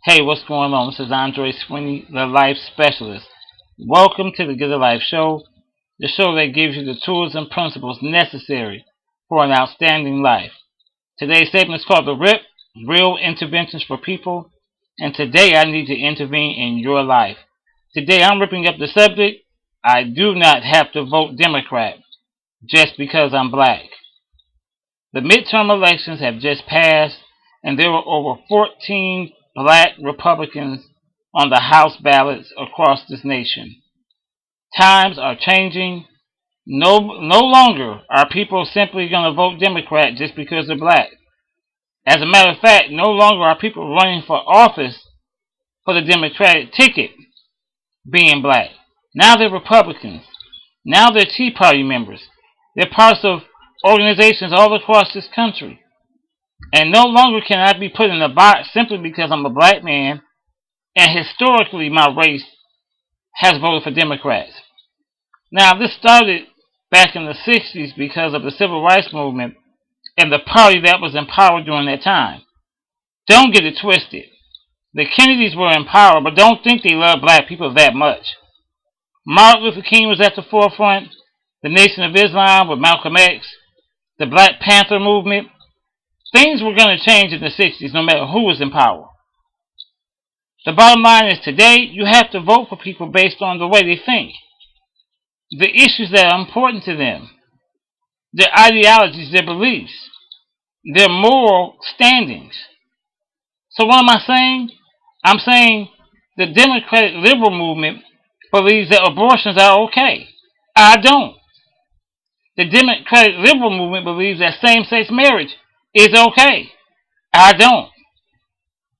Hey, what's going on? This is R.I.P, the life specialist. Welcome to the Get a Life show, the show that gives you the tools and principles necessary for an outstanding life. Today's segment is called the R.I.P, Real Interventions for People, and today I need to intervene in your life. Today I'm ripping up the subject, I do not have to vote Democrat just because I'm black. The midterm elections have just passed, and there were over 14 black Republicans on the House ballots across this nation. Times are changing. No longer are people simply going to vote Democrat just because they're black. As a matter of fact, no longer are people running for office for the Democratic ticket being black. Now they're Republicans. Now they're Tea Party members. They're parts of organizations all across this country. And no longer can I be put in a box simply because I'm a black man and historically my race has voted for Democrats. Now, this started back in the 60s because of the civil rights movement and the party that was in power during that time. Don't get it twisted. The Kennedys were in power, but don't think they loved black people that much. Martin Luther King was at the forefront, the Nation of Islam with Malcolm X, the Black Panther movement. Things were going to change in the 60s no matter who was in power. The bottom line is today you have to vote for people based on the way they think, the issues that are important to them, their ideologies, their beliefs, their moral standings. So what am I saying? I'm saying the Democratic liberal movement believes that abortions are okay. I don't. The Democratic liberal movement believes that same-sex marriage is okay. I don't.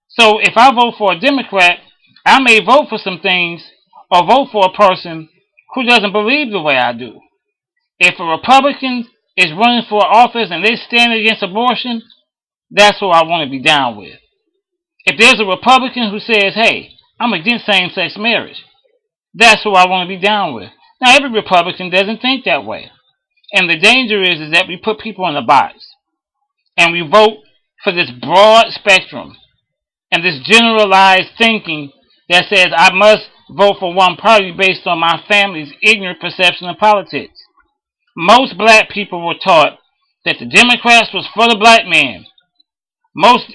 So if I vote for a Democrat, I may vote for some things or vote for a person who doesn't believe the way I do. If a Republican is running for office and they stand against abortion, that's who I want to be down with. If there's a Republican who says, hey, I'm against same-sex marriage, that's who I want to be down with. Now, every Republican doesn't think that way. And the danger is that we put people in a box and we vote for this broad spectrum and this generalized thinking that says I must vote for one party based on my family's ignorant perception of politics. Most black people were taught that the Democrats was for the black man. Most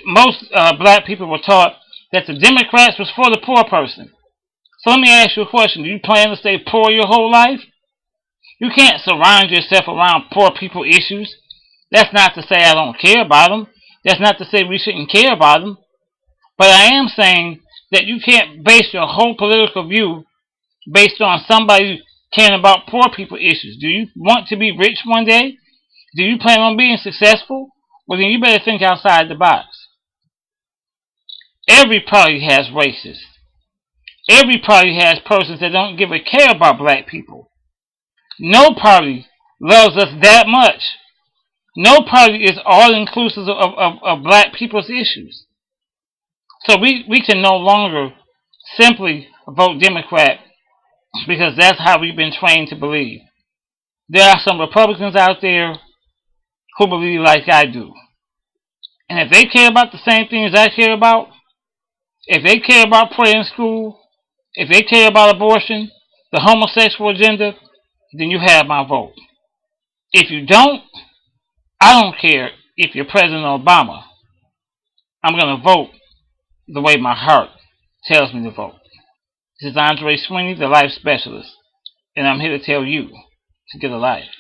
black people were taught that the Democrats was for the poor person. So let me ask you a question. Do you plan to stay poor your whole life? You can't surround yourself around poor people issues. That's not to say I don't care about them. That's not to say we shouldn't care about them. But I am saying that you can't base your whole political view based on somebody caring about poor people issues. Do you want to be rich one day? Do you plan on being successful? Well, then you better think outside the box. Every party has racists. Every party has persons that don't give a care about black people. No party loves us that much. No party is all inclusive of black people's issues. So we can no longer simply vote Democrat because that's how we've been trained to believe. There are some Republicans out there who believe like I do. And if they care about the same things I care about, if they care about prayer in school, if they care about abortion, the homosexual agenda, then you have my vote. If you don't, I don't care if you're President Obama. I'm going to vote the way my heart tells me to vote. This is Andre Sweeney, the life specialist, and I'm here to tell you to get a life.